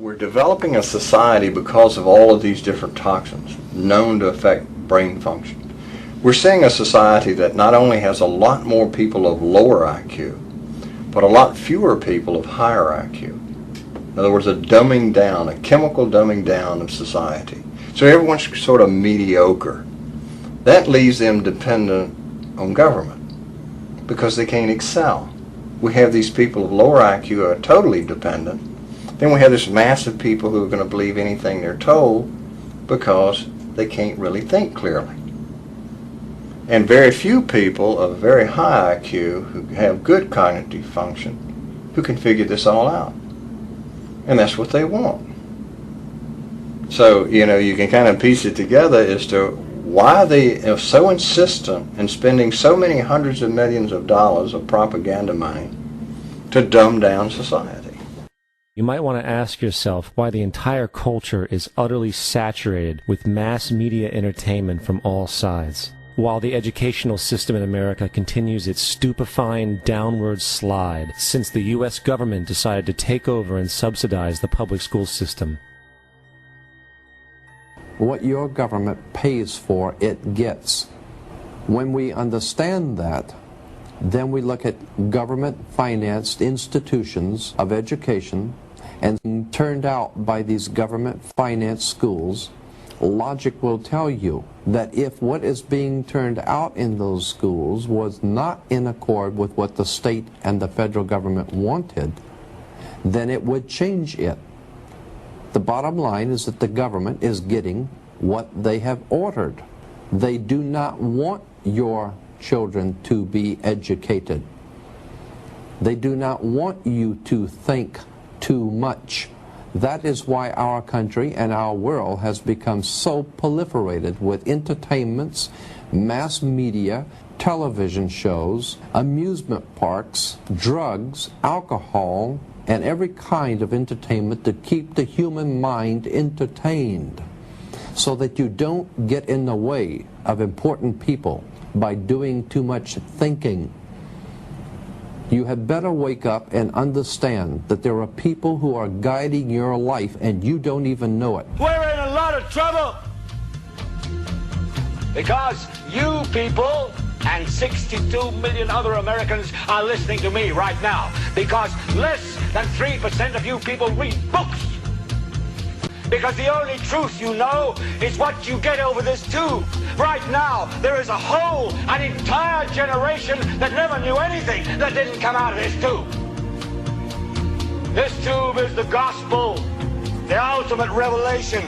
We're developing a society because of all of these different toxins known to affect brain function. We're seeing a society that not only has a lot more people of lower IQ, but a lot fewer people of higher IQ. In other words, a dumbing down, a chemical dumbing down of society. So everyone's sort of mediocre. That leaves them dependent on government because they can't excel. We have these people of lower IQ who are totally dependent. Then we have this mass of people who are going to believe anything they're told because they can't really think clearly. And very few people of very high IQ who have good cognitive function who can figure this all out. And that's what they want. So, you can kind of piece it together as to why they are so insistent in spending so many hundreds of millions of dollars of propaganda money to dumb down society. You might want to ask yourself why the entire culture is utterly saturated with mass media entertainment from all sides, while the educational system in America continues its stupefying downward slide since the U.S. government decided to take over and subsidize the public school system. What your government pays for, it gets. When we understand that, then we look at government-financed institutions of education, and turned out by these government-financed schools, logic will tell you that if what is being turned out in those schools was not in accord with what the state and the federal government wanted, then it would change it. The bottom line is that the government is getting what they have ordered. They do not want your children to be educated. They do not want you to think too much. That is why our country and our world has become so proliferated with entertainments, mass media, television shows, amusement parks, drugs, alcohol, and every kind of entertainment to keep the human mind entertained so that you don't get in the way of important people by doing too much thinking. You had better wake up and understand that there are people who are guiding your life and you don't even know it. We're in a lot of trouble because you people and 62 million other Americans are listening to me right now because less than 3% of you people read books. Because the only truth you know is what you get over this tube. Right now, there is an entire generation that never knew anything that didn't come out of this tube. This tube is the gospel, the ultimate revelation.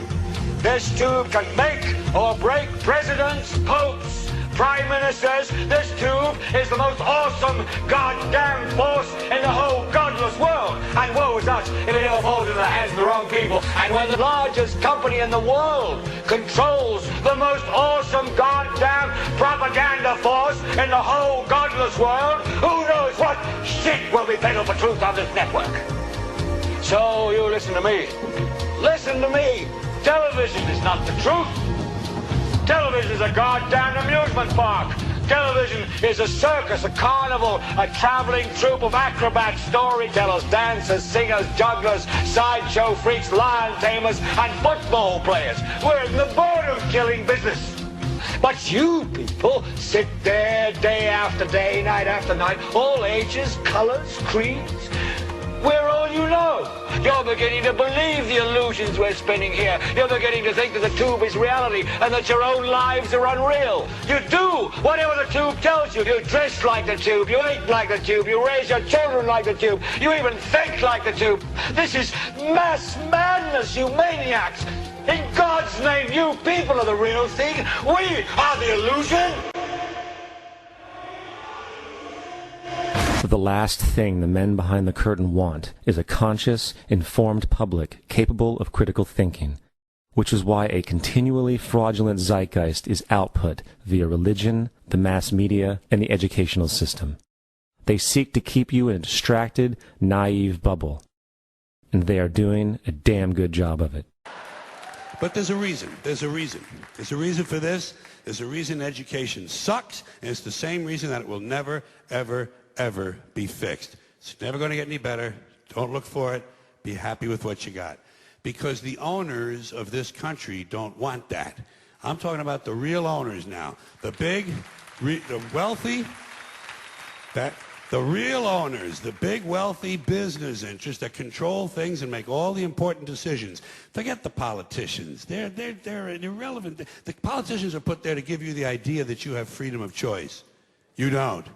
This tube can make or break presidents, popes, prime ministers. This tube is the most awesome goddamn force in the whole godless world. And woe is us if it ever falls into the hands of the wrong people. And when the largest company in the world controls the most awesome goddamn propaganda force in the whole godless world, who knows what shit will be peddled for truth on this network. So you listen to me. Listen to me. Television is not the truth. Television is a goddamn amusement park. Television is a circus, a carnival, a traveling troupe of acrobats, storytellers, dancers, singers, jugglers, sideshow freaks, lion tamers, and football players. We're in the boredom-killing business. But you people sit there day after day, night after night, all ages, colors, creeds. We're all you know. You're beginning to believe the illusions we're spinning here. You're beginning to think that the tube is reality and that your own lives are unreal. You do whatever the tube tells you. You dress like the tube. You eat like the tube. You raise your children like the tube. You even think like the tube. This is mass madness, you maniacs. In God's name, you people are the real thing. We are the illusion. The last thing the men behind the curtain want is a conscious, informed public capable of critical thinking, which is why a continually fraudulent zeitgeist is output via religion, the mass media, and the educational system. They seek to keep you in a distracted, naive bubble, and they are doing a damn good job of it. But there's a reason. There's a reason. There's a reason for this. There's a reason education sucks, and it's the same reason that it will never, ever be fixed. It's never going to get any better. Don't look for it. Be happy with what you got. because the owners of this country don't want that. I'm talking about the real owners now. The big, the wealthy, the real owners, the big wealthy business interests that control things and make all the important decisions. Forget the politicians. They're irrelevant. The politicians are put there to give you the idea that you have freedom of choice. You don't.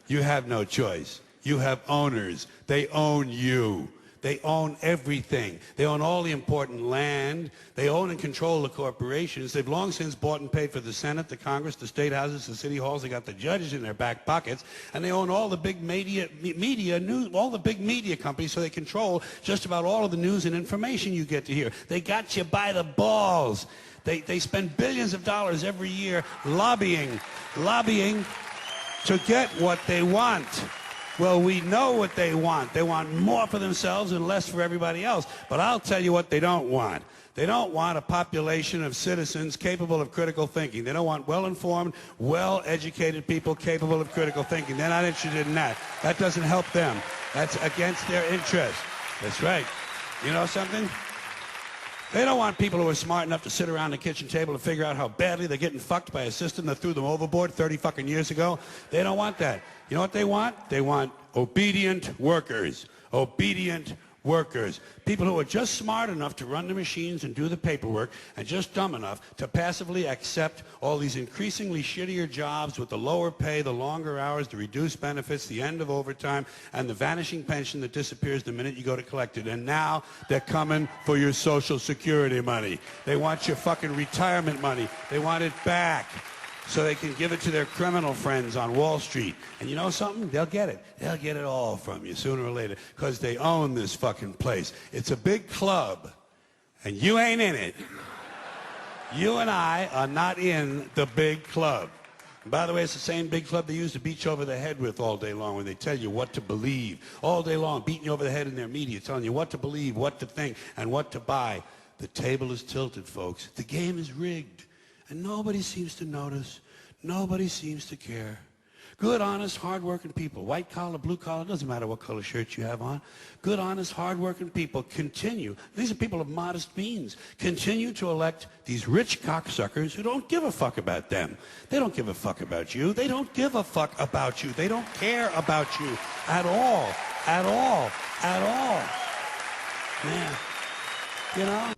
You have no choice. You have owners. They own you. They own everything. They own all the important land. They own and control the corporations. They've long since bought and paid for the Senate, the Congress, the state houses, the city halls. They got the judges in their back pockets, and they own all the big all the big media companies. So they control just about all of the news and information you get to hear. They got you by the balls. They spend billions of dollars every year lobbying to get what they want. Well, we know what they want. They want more for themselves and less for everybody else. But I'll tell you what they don't want. They don't want a population of citizens capable of critical thinking. They don't want well-informed, well-educated people capable of critical thinking. They're not interested in that. That doesn't help them. That's against their interest. That's right. You know something? They don't want people who are smart enough to sit around the kitchen table and figure out how badly they're getting fucked by a system that threw them overboard 30 fucking years ago. They don't want that. You know what they want? They want obedient workers. Obedient workers. People who are just smart enough to run the machines and do the paperwork and just dumb enough to passively accept all these increasingly shittier jobs with the lower pay, the longer hours, the reduced benefits, the end of overtime, and the vanishing pension that disappears the minute you go to collect it. And now they're coming for your Social Security money. They want your fucking retirement money. They want it back, so they can give it to their criminal friends on Wall Street. And you know something? They'll get it. They'll get it all from you sooner or later, because they own this fucking place. It's a big club, and you ain't in it. You and I are not in the big club. And by the way, it's the same big club they use to beat you over the head with all day long when they tell you what to believe. All day long, beating you over the head in their media, telling you what to believe, what to think, and what to buy. The table is tilted, folks. The game is rigged. And nobody seems to notice. Nobody seems to care. Good, honest, hard-working people, white collar, blue collar, doesn't matter what color shirt you have on. Good, honest, hard-working people continue. These are people of modest means. Continue to elect these rich cocksuckers who don't give a fuck about them. They don't give a fuck about you. They don't give a fuck about you. They don't care about you at all. At all. At all. Man. You know?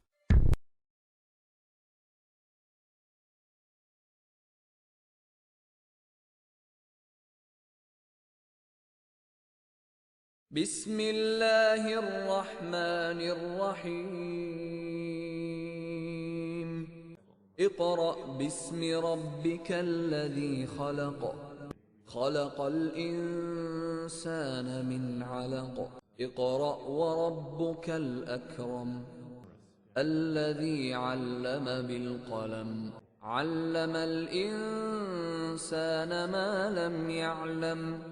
بسم الله الرحمن الرحيم اقرأ باسم ربك الذي خلق خلق الإنسان من علق اقرأ وربك الأكرم الذي علم بالقلم علم الإنسان ما لم يعلم